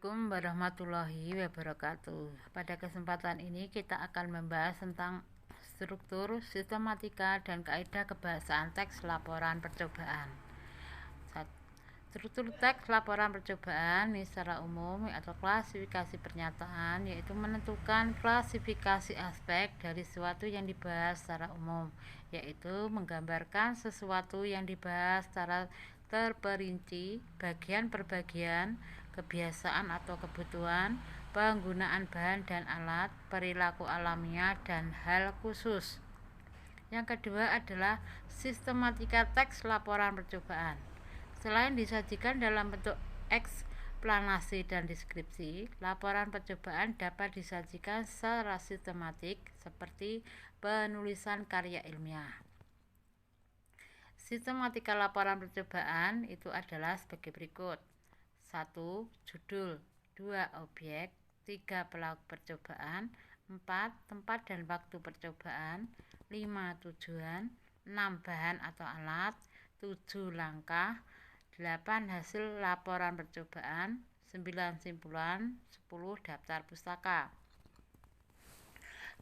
Assalamualaikum warahmatullahi wabarakatuh. Pada kesempatan ini kita akan membahas tentang struktur, sistematika, dan kaidah kebahasaan teks laporan percobaan. Struktur teks laporan percobaan ini secara umum atau klasifikasi pernyataan, yaitu menentukan klasifikasi aspek dari sesuatu yang dibahas secara umum, yaitu menggambarkan sesuatu yang dibahas secara terperinci, bagian per bagian, kebiasaan atau kebutuhan, penggunaan bahan dan alat, perilaku alamiah, dan hal khusus. Yang kedua adalah sistematika teks laporan percobaan. Selain disajikan dalam bentuk eksplanasi dan deskripsi, laporan percobaan dapat disajikan secara sistematik seperti penulisan karya ilmiah. Sistematika laporan percobaan itu adalah sebagai berikut. 1. Judul, 2. Objek, 3. Pelaku percobaan, 4. Tempat dan waktu percobaan, 5. Tujuan, 6. Bahan atau alat, 7. Langkah, 8. Hasil laporan percobaan, 9. Simpulan, 10. Daftar pustaka.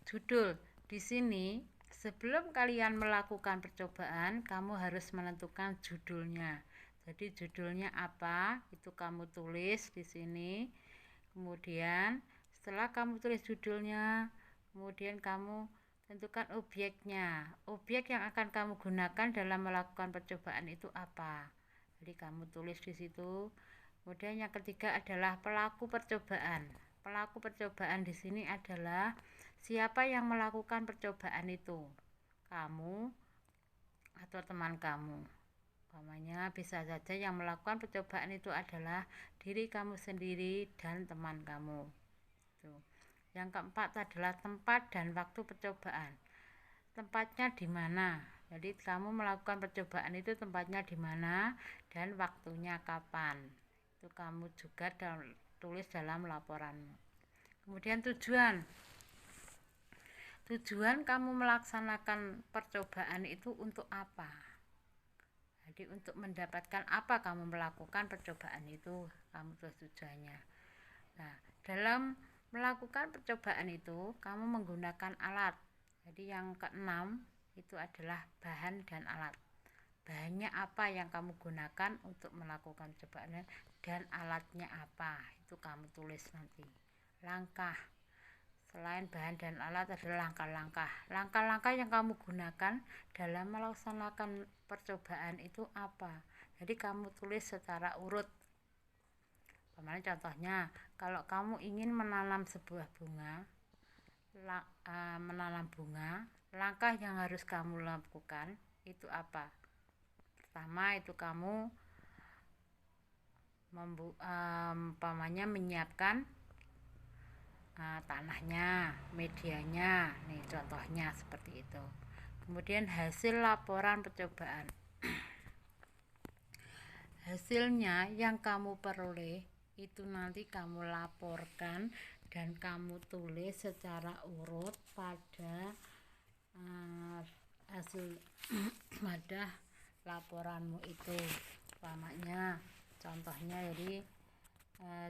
Judul, di sini sebelum kalian melakukan percobaan, kamu harus menentukan judulnya. Jadi judulnya apa? Itu kamu tulis di sini. Kemudian setelah kamu tulis judulnya, kemudian kamu tentukan objeknya. Objek yang akan kamu gunakan dalam melakukan percobaan itu apa? Jadi kamu tulis di situ. Kemudian yang ketiga adalah pelaku percobaan. Pelaku percobaan di sini adalah siapa yang melakukan percobaan itu? Kamu atau teman kamu. Umpamanya bisa saja yang melakukan percobaan itu adalah diri kamu sendiri dan teman kamu. Yang keempat adalah tempat dan waktu percobaan. Tempatnya di mana? Jadi kamu melakukan percobaan itu tempatnya di mana dan waktunya kapan. Itu kamu juga tulis dalam laporanmu. Kemudian tujuan. Tujuan kamu melaksanakan percobaan itu untuk apa? Jadi untuk mendapatkan apa kamu melakukan percobaan itu, kamu tulis tujuannya. Nah, dalam melakukan percobaan itu kamu menggunakan alat. Jadi yang keenam itu adalah bahan dan alat. Bahannya apa yang kamu gunakan untuk melakukan percobaan dan alatnya apa, itu kamu tulis nanti. Langkah, selain bahan dan alat adalah langkah-langkah. Langkah-langkah yang kamu gunakan dalam melaksanakan percobaan itu apa? Jadi kamu tulis secara urut. Contohnya, kalau kamu ingin menanam sebuah bunga, langkah yang harus kamu lakukan itu apa? Pertama itu kamu menyiapkan tanahnya, medianya, nih contohnya seperti itu. Kemudian hasil laporan percobaan. Hasilnya yang kamu peroleh itu nanti kamu laporkan dan kamu tulis secara urut pada hasil pada laporanmu itu. Umpamanya contohnya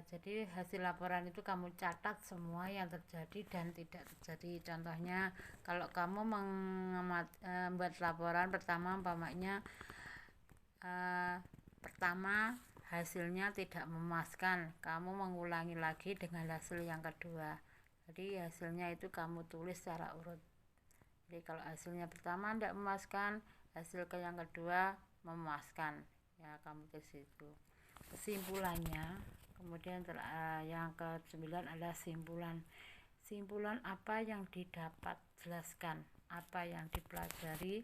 jadi hasil laporan itu kamu catat semua yang terjadi dan tidak terjadi. Contohnya kalau kamu membuat laporan pertama, umpamanya pertama hasilnya tidak memuaskan, kamu mengulangi lagi dengan hasil yang kedua. Jadi hasilnya itu kamu tulis secara urut. Jadi kalau hasilnya pertama tidak memuaskan, hasil yang kedua memuaskan, ya kamu tulis itu. Kesimpulannya, kemudian yang ke-9 adalah simpulan. Simpulan apa yang didapat, jelaskan apa yang dipelajari,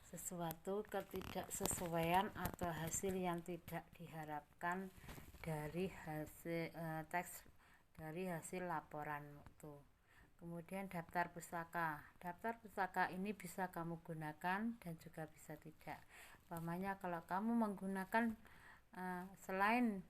sesuatu ketidaksesuaian atau hasil yang tidak diharapkan dari hasil teks dari hasil laporan itu. Kemudian daftar pustaka. Daftar pustaka ini bisa kamu gunakan dan juga bisa tidak. Umpamanya kalau kamu menggunakan selain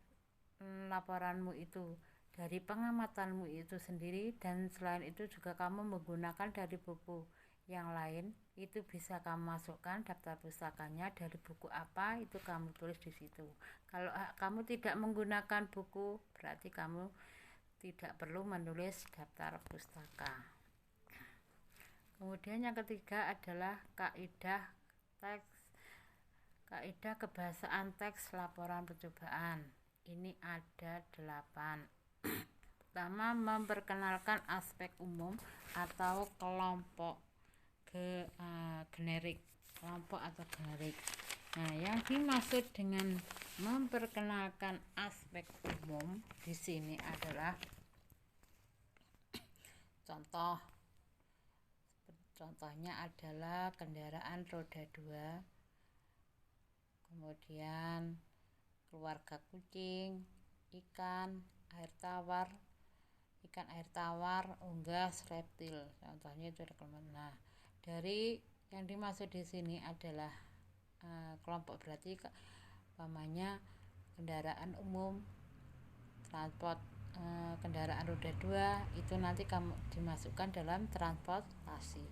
laporanmu itu dari pengamatanmu itu sendiri, dan selain itu juga kamu menggunakan dari buku yang lain itu bisa kamu masukkan daftar pustakanya dari buku apa itu kamu tulis di situ. Kalau kamu tidak menggunakan buku berarti kamu tidak perlu menulis daftar pustaka. Kemudian yang ketiga adalah kaidah kebahasaan teks laporan percobaan. Ini ada 8. Pertama, memperkenalkan aspek umum atau kelompok generik, kelompok atau generik. Nah, yang dimaksud dengan memperkenalkan aspek umum di sini adalah contohnya adalah kendaraan roda 2, kemudian keluarga kucing, ikan air tawar, unggas, reptil. Contohnya itu rekomend. Nah, dari yang dimaksud di sini adalah kelompok berarti umpamanya kendaraan umum, transport kendaraan roda 2 itu nanti kamu dimasukkan dalam transportasi.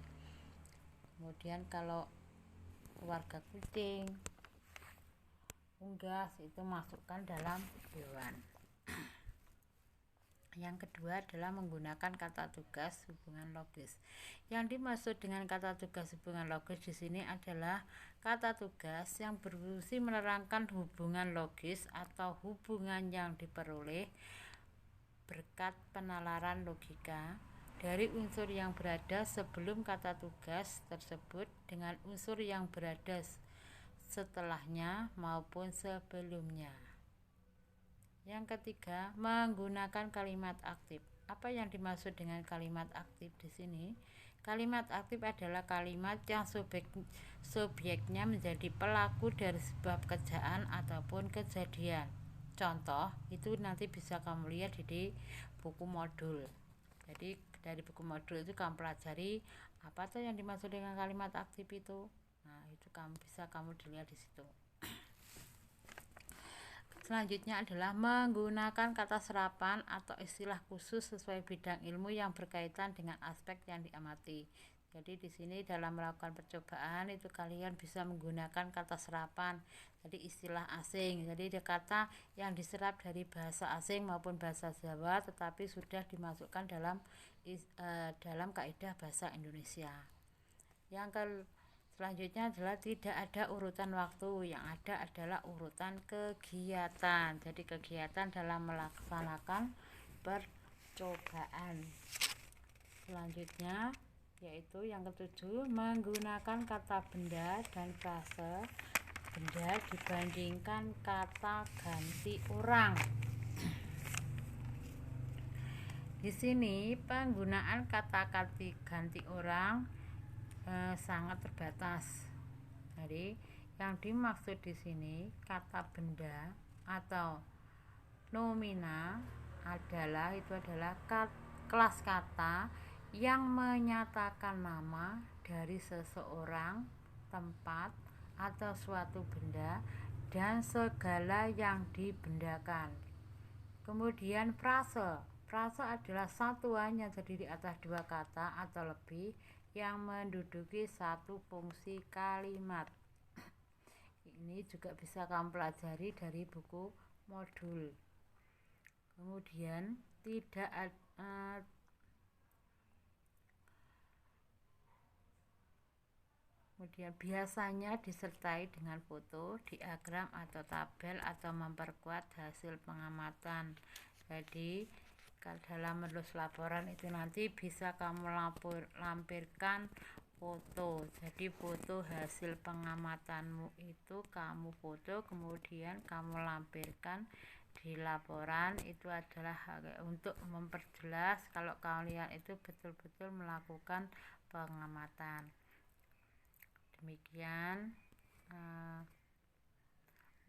Kemudian kalau keluarga kucing, unggas itu masukkan dalam hewan. Yang kedua adalah menggunakan kata tugas hubungan logis. Yang dimaksud dengan kata tugas hubungan logis di sini adalah kata tugas yang berfungsi menerangkan hubungan logis atau hubungan yang diperoleh berkat penalaran logika dari unsur yang berada sebelum kata tugas tersebut dengan unsur yang berada setelahnya maupun sebelumnya. Yang ketiga, menggunakan kalimat aktif. Apa yang dimaksud dengan kalimat aktif di sini? Kalimat aktif adalah kalimat yang subjeknya menjadi pelaku dari sebuah pekerjaan ataupun kejadian. Contoh, itu nanti bisa kamu lihat di buku modul. Jadi dari buku modul itu kamu pelajari apa tuh yang dimaksud dengan kalimat aktif itu. Nah, itu bisa kamu dilihat di situ. Selanjutnya adalah menggunakan kata serapan atau istilah khusus sesuai bidang ilmu yang berkaitan dengan aspek yang diamati. Jadi di sini dalam melakukan percobaan itu kalian bisa menggunakan kata serapan, jadi istilah asing. Jadi ada kata yang diserap dari bahasa asing maupun bahasa Jawa tetapi sudah dimasukkan dalam kaidah bahasa Indonesia. Selanjutnya adalah tidak ada urutan waktu, yang ada adalah urutan kegiatan. Jadi kegiatan dalam melaksanakan percobaan. Selanjutnya yaitu yang ketujuh, menggunakan kata benda dan frase benda dibandingkan kata ganti orang. Di sini penggunaan kata ganti orang sangat terbatas. Jadi yang dimaksud di sini kata benda atau nomina adalah kelas kata yang menyatakan nama dari seseorang, tempat atau suatu benda dan segala yang dibendakan. Kemudian frase adalah satuan yang terdiri atas 2 kata atau lebih yang menduduki satu fungsi kalimat. Ini juga bisa kamu pelajari dari buku modul. Kemudian biasanya disertai dengan foto, diagram atau tabel atau memperkuat hasil pengamatan. Jadi dalam menulis laporan itu nanti bisa kamu lampirkan foto. Jadi foto hasil pengamatanmu itu kamu foto kemudian kamu lampirkan di laporan. Itu adalah untuk memperjelas kalau kalian itu betul-betul melakukan pengamatan. Demikian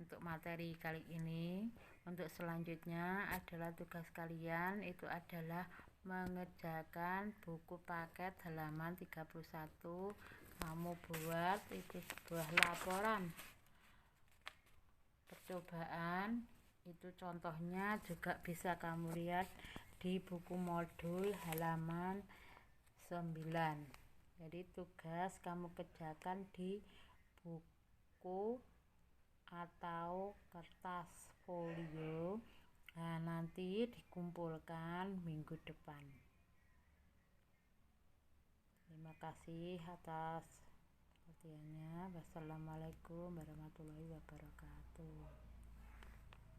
untuk materi kali ini. Untuk selanjutnya adalah tugas kalian itu adalah mengerjakan buku paket halaman 31. Kamu buat itu sebuah laporan percobaan. Itu contohnya juga bisa kamu lihat di buku modul halaman 9. Jadi tugas kamu kerjakan di buku atau kertas folio. Nah, nanti dikumpulkan minggu depan. Terima kasih atas perhatiannya. Wassalamualaikum warahmatullahi wabarakatuh.